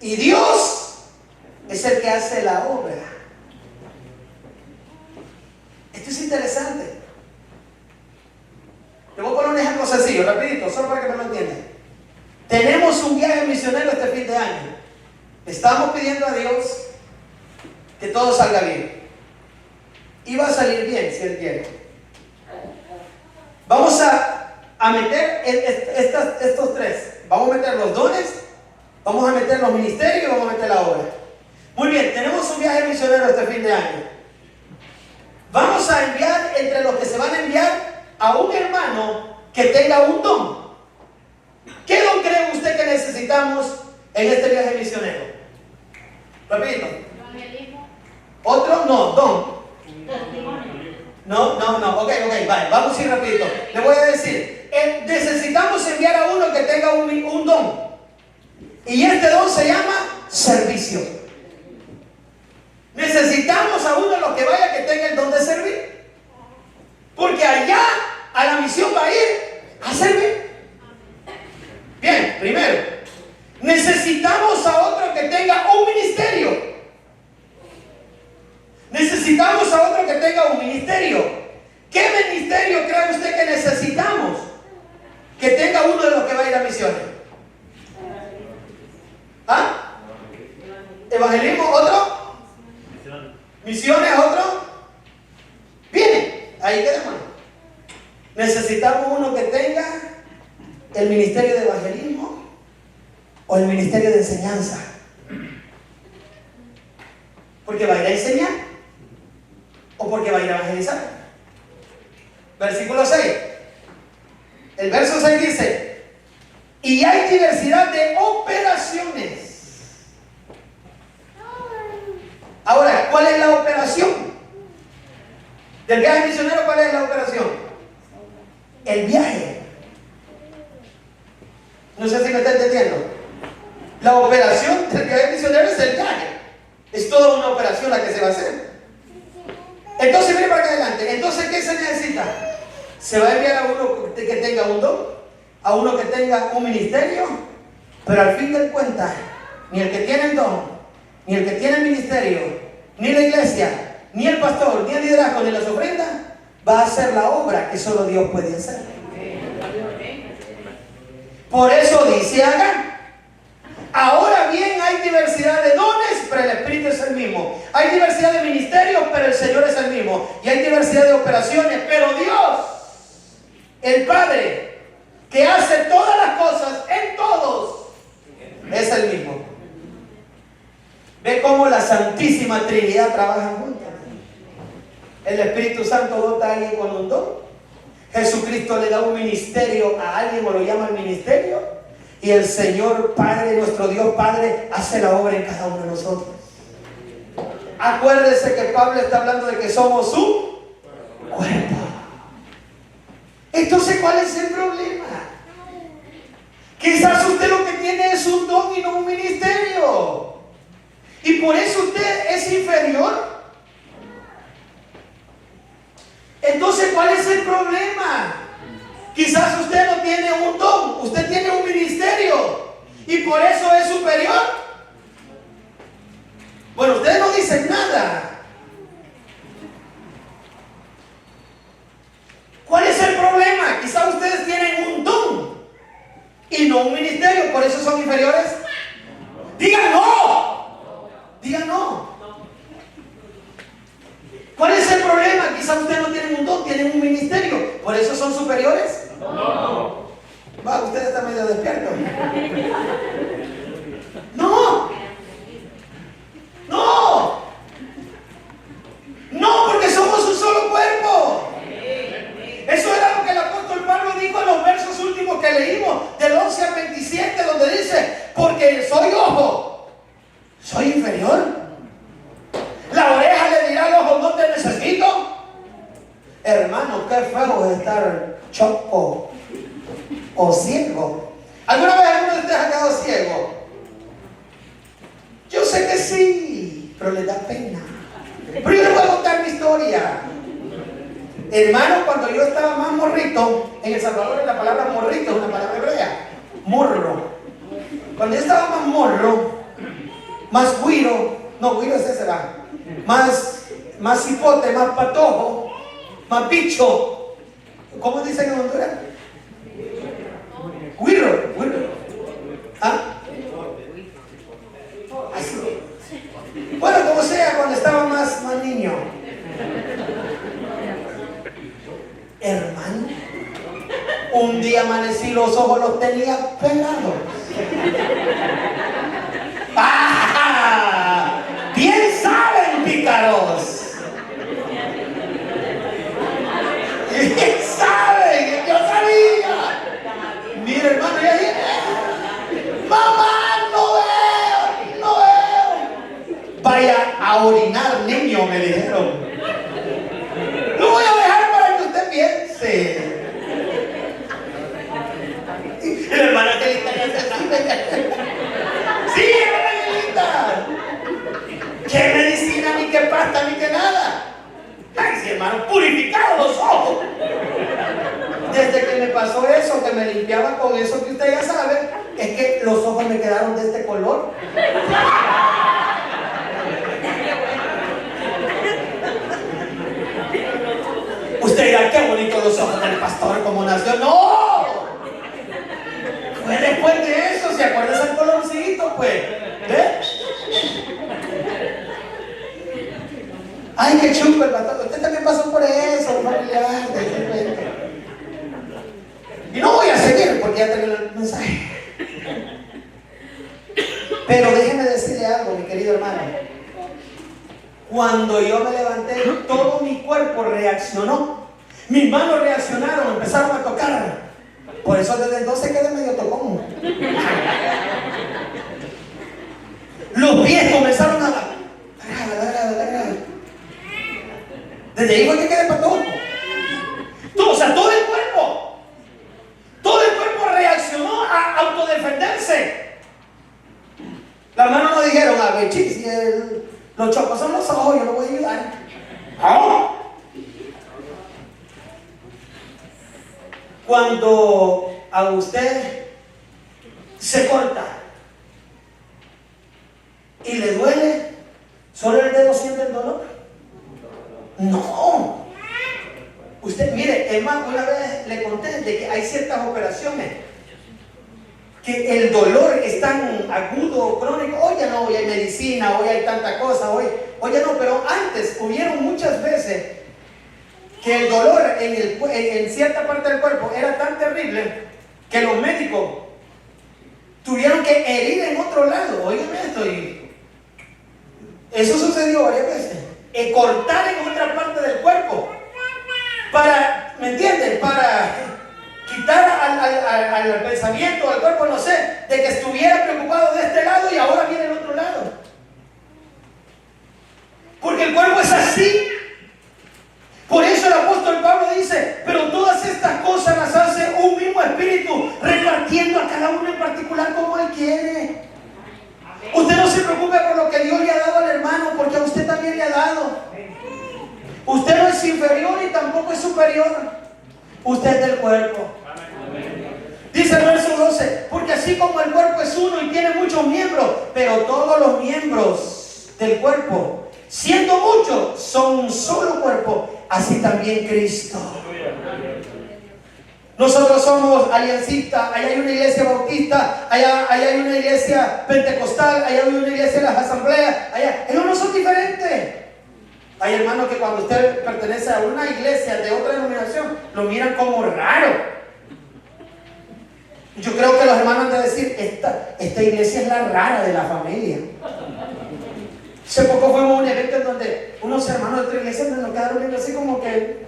Y Dios es el que hace la obra. Esto es interesante. Te voy a poner un ejemplo sencillo, rapidito, solo para que me lo entiendan. Tenemos un viaje misionero este fin de año. Estamos pidiendo a Dios que todo salga bien. Y va a salir bien si Él quiere. Vamos a meter estos 3. Vamos a meter los dones, vamos a meter los ministerios y vamos a meter la obra. Muy bien, tenemos un viaje misionero este fin de año. Vamos a enviar, entre los que se van a enviar, a un hermano que tenga un don. ¿Qué don cree usted que necesitamos en este viaje misionero? Repito. ¿Otro? No, don. No, ok, vale, vamos a ir rapidito. Le voy a decir, necesitamos enviar a uno que tenga un don. Y este don se llama servicio. Necesitamos a uno de los que vaya que tenga el don de servir. Porque allá a la misión va a ir a servir. Bien, primero, necesitamos a otro que tenga un ministerio. Necesitamos a otro que tenga un ministerio. ¿Qué ministerio cree usted que necesitamos? Que tenga uno de los que va a ir a misiones. ¿Ah? ¿Evangelismo otro? ¿Misiones otro? Bien, ahí quedamos. Necesitamos uno que tenga el ministerio de evangelismo o el ministerio de enseñanza. Porque va a ir a enseñar o porque va a ir a evangelizar. Versículo 6. El verso 6 dice: y hay diversidad de operaciones. Ahora, ¿cuál es la operación? Del viaje misionero, ¿cuál es la operación? El viaje. No sé si me está entendiendo. La operación del viaje misionero es el viaje. Es toda una operación la que se va a hacer. Entonces, mire para acá adelante. Entonces, ¿qué se necesita? Se va a enviar a uno que tenga un don, a uno que tenga un ministerio, pero al fin de cuentas, ni el que tiene el don, ni el que tiene el ministerio, ni la iglesia, ni el pastor, ni el liderazgo, ni las ofrendas, va a hacer la obra que solo Dios puede hacer. Por eso dice acá: ahora bien, hay diversidad de dones, pero el Espíritu es el mismo. Hay diversidad de ministerios, pero el Señor es el mismo. Y hay diversidad de operaciones, pero Dios, el Padre, que hace todas las cosas en todos, es el mismo. Ve cómo la Santísima Trinidad trabaja juntos. El Espíritu Santo dota a alguien con un don. Jesucristo le da un ministerio a alguien o lo llama el ministerio. Y el Señor Padre, nuestro Dios Padre, hace la obra en cada uno de nosotros. Acuérdese que Pablo está hablando de que somos su cuerpo. Entonces, ¿cuál es el problema? Quizás usted lo que tiene es un don y no un ministerio. Y por eso usted es inferior. Entonces, ¿cuál es el problema? Quizás usted no tiene un don, usted tiene un ministerio y por eso es superior. Bueno, ustedes no dicen nada. ¿Cuál es el problema? Quizás ustedes tienen un don y no un ministerio, por eso son inferiores. Digan no. Digan no. ¿Cuál es el problema? Quizás ustedes no tienen un don, tienen un ministerio, por eso son superiores. No. Va, usted está medio despierto. No. No. No, porque somos un solo cuerpo. Eso era lo que el apóstol Pablo dijo en los versos últimos que leímos, del 11 al 27, donde dice: porque soy ojo, soy inferior. La oreja le dirá al ojo: no te necesito. Hermano, qué feo es estar choco o ciego. ¿Alguna vez alguno de ustedes ha quedado ciego? Yo sé que sí, pero le da pena. Pero yo les voy a contar mi historia. Hermano, cuando yo estaba más morrito, en El Salvador la palabra morrito es una palabra hebrea, morro. Cuando yo estaba más morro, más güiro, no, güiro es ese, va, más cipote, más patojo, más bicho. ¿Cómo dicen en Honduras? Güiro. ¿Ah? Así. Bueno, como sea, cuando estaba más niño. Hermano, un día amanecí, los ojos los tenía pegados. ¡Ah! Bien saben, pícaros. Bien saben, yo sabía. Mira, hermano, ya dije: mamá, no veo. Vaya a orinar, niño, me dijeron. Lo voy a dejar para que usted piense. Y la hermana Angelita ya se sabe. Sí, hermana Angelita. ¿Qué medicina ni qué hermano, purificados los ojos. Desde que me pasó eso, que me limpiaba con eso que usted ya sabe, es que los ojos me quedaron de este color. Usted dirá, qué bonitos los ojos del pastor, como nació. ¡No! Fue después de eso, ¿se acuerda ese colorcito? Pues, ¿ve? Ay, qué chulo el pastor. Usted también pasó por eso, familiar, de repente. Y no voy a seguir porque ya terminó el mensaje. Pero déjeme decirle algo, mi querido hermano. Cuando yo me levanté, todo mi cuerpo reaccionó. Mis manos reaccionaron, empezaron a tocar. Por eso desde entonces quedé medio tocón. Los pies comenzaron a... Desde ahí fue que quedé patón. O sea, todo el cuerpo reaccionó a autodefenderse. Las manos no dijeron, a ver, chis, si los chocos son los ojos, yo no voy a ayudar. Ahora, cuando a usted se corta y le duele, ¿solo el dedo siente el dolor? No. Usted, mire, hermano, una vez le conté de que hay ciertas operaciones que el dolor es tan agudo, crónico. Hoy ya no, hoy hay medicina, hoy hay tanta cosa, hoy ya no, pero antes hubieron muchas veces que el dolor en cierta parte del cuerpo era tan terrible que los médicos tuvieron que herir en otro lado. Óigame esto, y eso sucedió varias veces. Cortar en otra parte del cuerpo para, ¿me entienden? Para quitar al pensamiento, al cuerpo, no sé, de que estuviera preocupado de este lado y ahora viene el otro lado. Porque el cuerpo es así. Por eso el apóstol Pablo dice, pero todas estas cosas las hace un mismo espíritu, repartiendo a cada uno en particular como él quiere. Usted no se preocupe por lo que Dios le ha dado al hermano, porque a usted también le ha dado. Usted no es inferior y tampoco es superior. Usted es del cuerpo. Dice el verso 12, porque así como el cuerpo es uno y tiene muchos miembros, pero todos los miembros del cuerpo, siendo muchos, son un solo cuerpo, así también Cristo. Nosotros somos aliancistas, allá hay una iglesia bautista, allá hay una iglesia pentecostal, allá hay una iglesia de las asambleas, ellos no son diferentes. Hay hermanos que cuando usted pertenece a una iglesia de otra denominación, lo miran como raro. Yo creo que los hermanos han de decir, esta iglesia es la rara de la familia. Hace poco fuimos a un evento en donde unos hermanos de otra iglesia nos quedaron viendo así como que...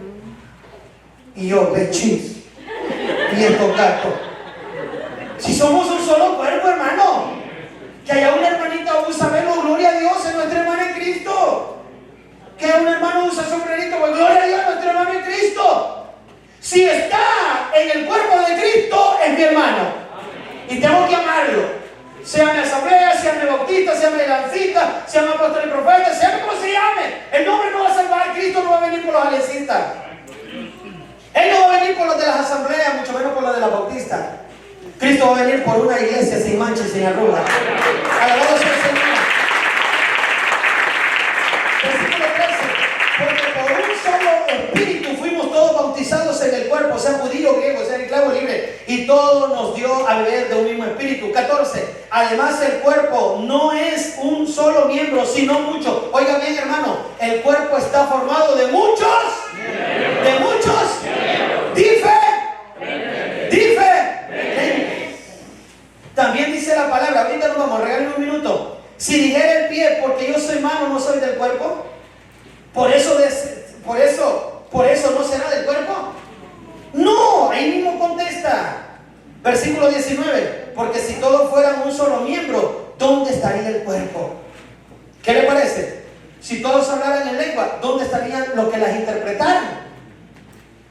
Y yo, pechis. Y estos gatos. Si somos un solo cuerpo, hermano. Que haya una hermanita usa velo, gloria a Dios, es nuestra hermana en Cristo. Que un hermano usa sombrerito, pues gloria a Dios, nuestro hermano en Cristo. Si está en el cuerpo de Cristo, es mi hermano. Y tengo que amarlo. Sea mi asamblea, sea mi bautista, sea mi lancita, sea mi apóstol y profeta, sea como se llame. El nombre no va a salvar, Cristo no va a venir por los aliancistas. Él no va a venir por los de las asambleas, mucho menos por los de las bautistas. Cristo va a venir por una iglesia sin mancha y sin arruga. Alabado sea el Señor. Versículo 13. Porque por un solo espíritu fuimos todos bautizados en el cuerpo, sea judío, griego, sea esclavo, libre, y todo nos dio a beber de un mismo espíritu. 14. Además el cuerpo no es un solo miembro, sino muchos. Oiga bien, hermano, el cuerpo está formado de muchos. De muchos. También dice la palabra, ahorita nos vamos, regalen un minuto. Si dijera el pie, porque yo soy mano, no soy del cuerpo, por eso no será del cuerpo. No, ahí mismo contesta. Versículo 19, porque si todos fueran un solo miembro, ¿dónde estaría el cuerpo? ¿Qué le parece? Si todos hablaran en lengua, ¿dónde estarían los que las interpretaran?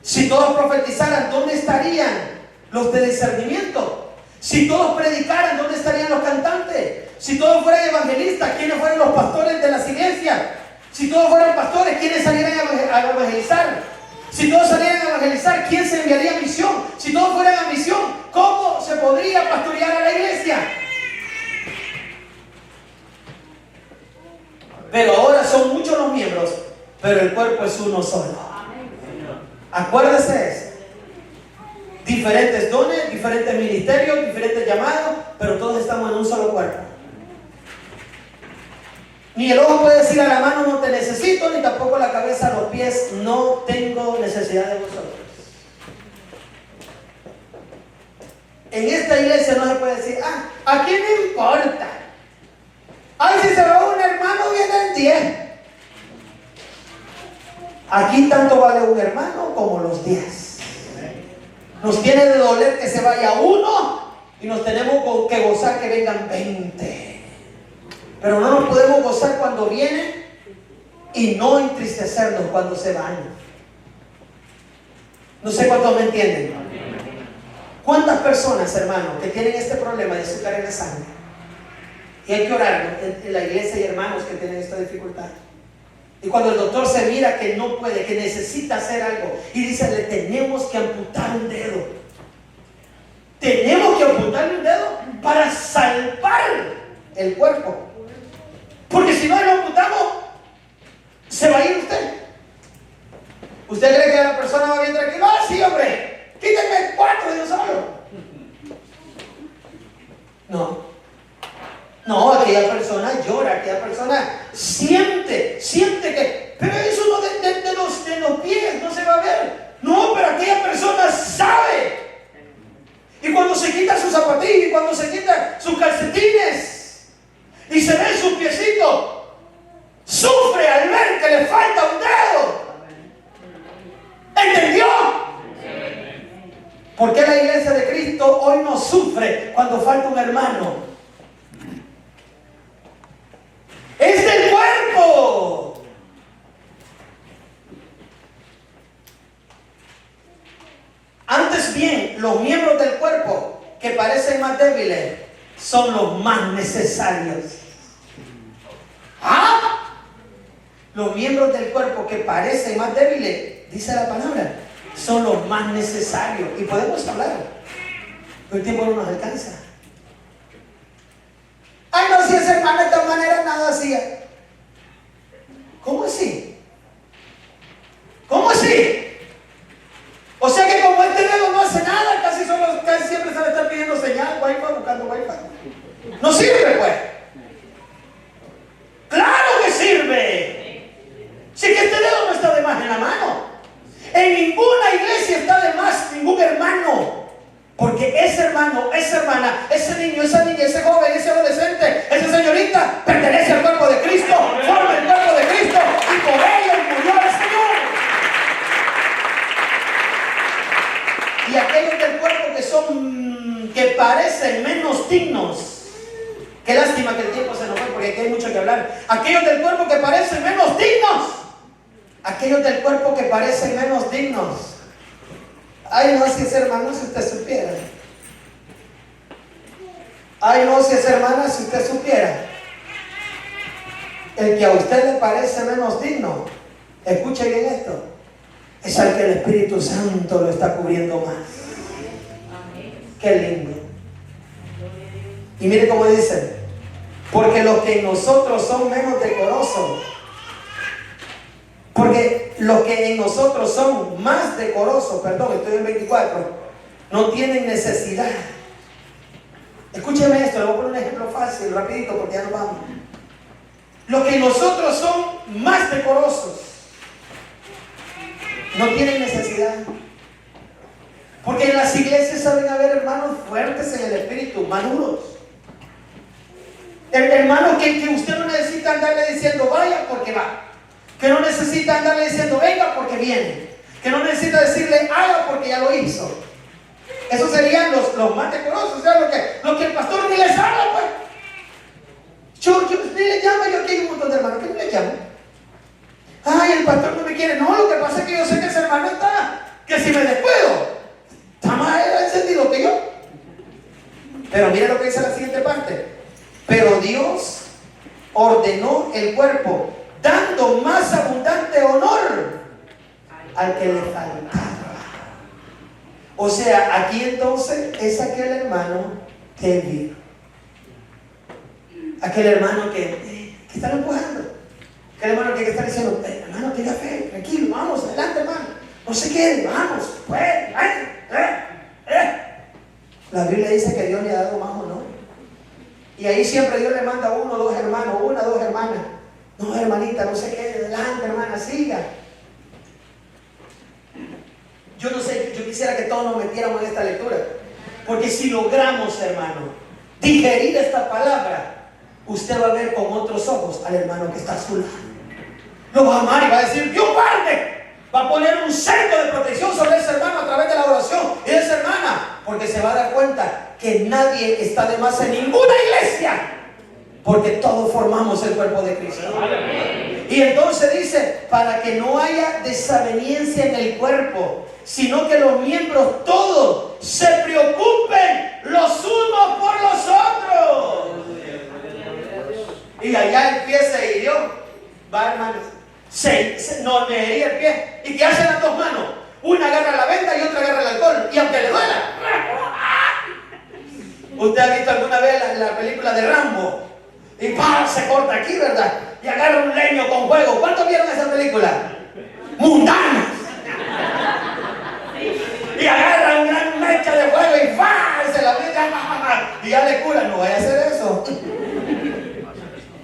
Si todos profetizaran, ¿dónde estarían los de discernimiento? Si todos predicaran, ¿dónde estarían los cantantes? Si todos fueran evangelistas, ¿quiénes fueran los pastores de las iglesias? Si todos fueran pastores, ¿quiénes salieran a evangelizar? Si todos salieran a evangelizar, ¿quién se enviaría a misión? Si todos fueran a misión, ¿cómo se podría pastorear a la iglesia? Pero ahora son muchos los miembros, pero el cuerpo es uno solo. Acuérdese de eso. Diferentes dones, diferentes ministerios, diferentes llamados, pero todos estamos en un solo cuerpo. Ni el ojo puede decir a la mano no te necesito, ni tampoco la cabeza a los pies no tengo necesidad de vosotros. En esta iglesia no se puede decir, ¿a quién me importa? Ay, si se va un hermano vienen 10. Aquí tanto vale un hermano como los 10. Nos tiene de doler que se vaya uno y nos tenemos que gozar que vengan 20. Pero no nos podemos gozar cuando vienen y no entristecernos cuando se van. No sé cuántos me entienden. ¿Cuántas personas, hermanos, que tienen este problema de azúcar en la sangre? Y hay que orar en la iglesia, hay hermanos que tienen esta dificultad. Y cuando el doctor se mira que no puede, que necesita hacer algo, y dice, le tenemos que amputar un dedo. Tenemos que amputarle un dedo para salvar el cuerpo. Porque si no lo amputamos, se va a ir usted. ¿Usted cree que la persona va bien tranquila? Sí, hombre, quítenme 4 de un solo. No, aquella persona llora, aquella persona siente que, pero eso no de los pies no se va a ver. No, pero aquella persona sabe. Y cuando se quita sus zapatillas, y cuando se quita sus calcetines, y se ve su piecito, sufre al ver que le falta un dedo. ¿Entendió? ¿Por qué la iglesia de Cristo hoy no sufre cuando falta un hermano? ¡Es del cuerpo! Antes bien, los miembros del cuerpo que parecen más débiles son los más necesarios. Los miembros del cuerpo que parecen más débiles, dice la palabra, son los más necesarios. Y podemos hablar, pero el tiempo no nos alcanza. Ay, no, si ese hermano de tal manera nada hacía. ¿Cómo así? ¿Cómo así? O sea que como este dedo no hace nada, casi siempre se le está pidiendo señal, wifi, buscando wifi. No sirve, pues. ¡Claro que sirve! Si que este dedo no está de más en la mano. En ninguna iglesia está de más ningún hermano. Porque ese hermano, esa hermana, ese niño, esa niña, ese joven, ese adolescente, esa señorita, pertenece al cuerpo de Cristo, forma el cuerpo de Cristo y por ello murió el Señor. Y aquellos del cuerpo que parecen menos dignos. Qué lástima que el tiempo se nos fue porque aquí hay mucho que hablar. Aquellos del cuerpo que parecen menos dignos. Aquellos del cuerpo que parecen menos dignos. Ay, no, si es hermano, si usted supiera. Ay, no, si es hermana, si usted supiera. El que a usted le parece menos digno, escuche bien esto, es al que el Espíritu Santo lo está cubriendo más. Qué lindo. Y mire cómo dice, porque los que en nosotros son menos decorosos, porque los que en nosotros son más decorosos, perdón, estoy en 24, no tienen necesidad. Escúcheme esto, le voy a poner un ejemplo fácil, rapidito, porque ya nos vamos. Los que en nosotros son más decorosos, no tienen necesidad. Porque en las iglesias saben haber hermanos fuertes en el espíritu, maduros. Hermanos que usted no necesita andarle diciendo vaya porque va. Que no necesita andarle diciendo venga porque viene. Que no necesita decirle haga porque ya lo hizo. Esos serían los más decorosos. O sea, lo que el pastor ni les habla, pues. Yo ni le llamo, yo aquí hay un montón de hermanos que no le llamo. Ay, el pastor no me quiere. No, lo que pasa es que yo sé que ese hermano está, que si me descuido, está más encendido que yo. Pero mira lo que dice la siguiente parte. Pero Dios ordenó el cuerpo, dando más al que le faltaba. O sea, aquí entonces es aquel hermano débil. Aquel hermano que está empujando. Aquel hermano que está diciendo, hermano, tenga fe, tranquilo, vamos, adelante, hermano. No se quede, vamos, pues, La Biblia dice que Dios le ha dado más honor. Y ahí siempre Dios le manda uno o dos hermanos, una o dos hermanas. No, hermanita, no se quede, adelante, hermana, siga. Yo no sé, yo quisiera que todos nos metiéramos en esta lectura. Porque si logramos, hermano, digerir esta palabra, usted va a ver con otros ojos al hermano que está a su lado. Lo va a amar y va a decir, Dios guarde. Va a poner un cerco de protección sobre ese hermano a través de la oración y de esa hermana. Porque se va a dar cuenta que nadie está de más en ninguna iglesia. Porque todos formamos el cuerpo de Cristo. Y entonces dice, para que no haya desaveniencia en el cuerpo, sino que los miembros todos se preocupen los unos por los otros. Y allá el pie se hirió. Va, hermanos. No me hería el pie. ¿Y qué hacen las dos manos? Una agarra la venda y otra agarra el alcohol. Y aunque le duela. ¿Usted ha visto alguna vez la película de Rambo? Y se corta aquí, ¿verdad? Y agarra un leño con fuego. ¿Cuántos vieron esa película? Mundanas. Y agarra una gran mecha de fuego y se la mete y ya le cura. No vaya a hacer eso.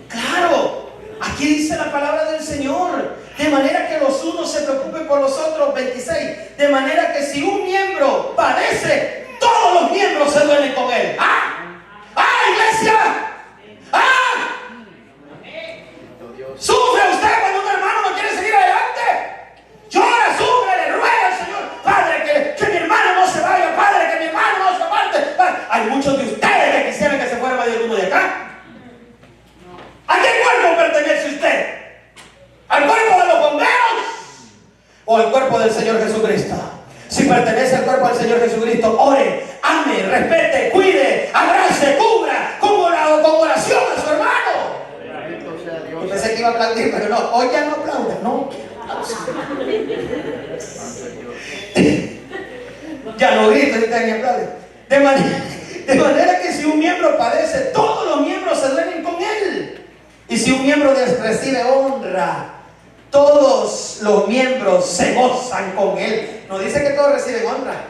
Claro, aquí dice la palabra del Señor. De manera que los unos se preocupen por los otros. 26. De manera que si un miembro padece, todos los miembros se duelen con él. Iglesia! ¿Sufre usted cuando un hermano no quiere seguir adelante? Llora, sufre, le ruega al Señor, Padre, que mi hermano no se vaya, Padre, que mi hermano no se aparte. Hay muchos de ustedes que quisieran que se fuera más de alguno de acá. ¿A qué cuerpo pertenece usted? ¿Al cuerpo de los bomberos o al cuerpo del Señor Jesucristo? Si pertenece al cuerpo del Señor Jesucristo, ore, ame, respete, cuide, abrace, cubra con oración a su hermano. Yo pensé que iba a aplaudir, pero no, hoy ya no aplaudan, no. Ya no grito, ahorita ni aplauden. De manera que si un miembro padece, todos los miembros se duelen con él. Y si un miembro recibe honra, todos los miembros se gozan con él. No dice que todos reciben honra.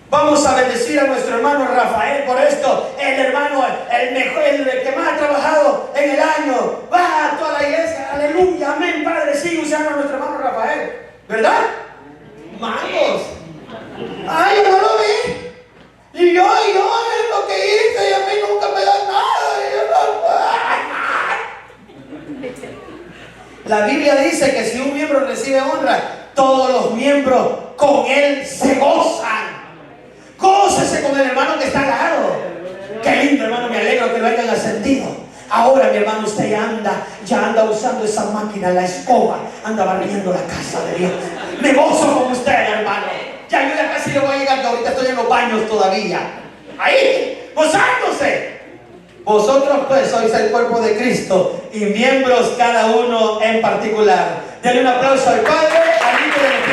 Vamos a bendecir a nuestro hermano Rafael por esto. El hermano, el mejor, el que más ha trabajado en el año. Va a toda la iglesia. Aleluya, amén, Padre. Sigue usando a nuestro hermano Rafael. ¿Verdad? Mangos. Ay, yo no lo vi. Y yo es lo que hice y a mí nunca me da nada. La Biblia dice que si un miembro recibe honra, todos los miembros con él se gozan. Gócese con el hermano que está al lado. Qué lindo, hermano, me alegro que lo hayan ascendido. Ahora, mi hermano, usted ya anda usando esa máquina, la escoba, anda barriendo la casa de Dios. Me gozo con usted, hermano. Ya yo ya casi le voy a llegar, que ahorita estoy en los baños todavía. Ahí, gozándose. Vosotros pues sois el cuerpo de Cristo y miembros cada uno en particular. Denle un aplauso al Padre, al Hijo y al Espíritu.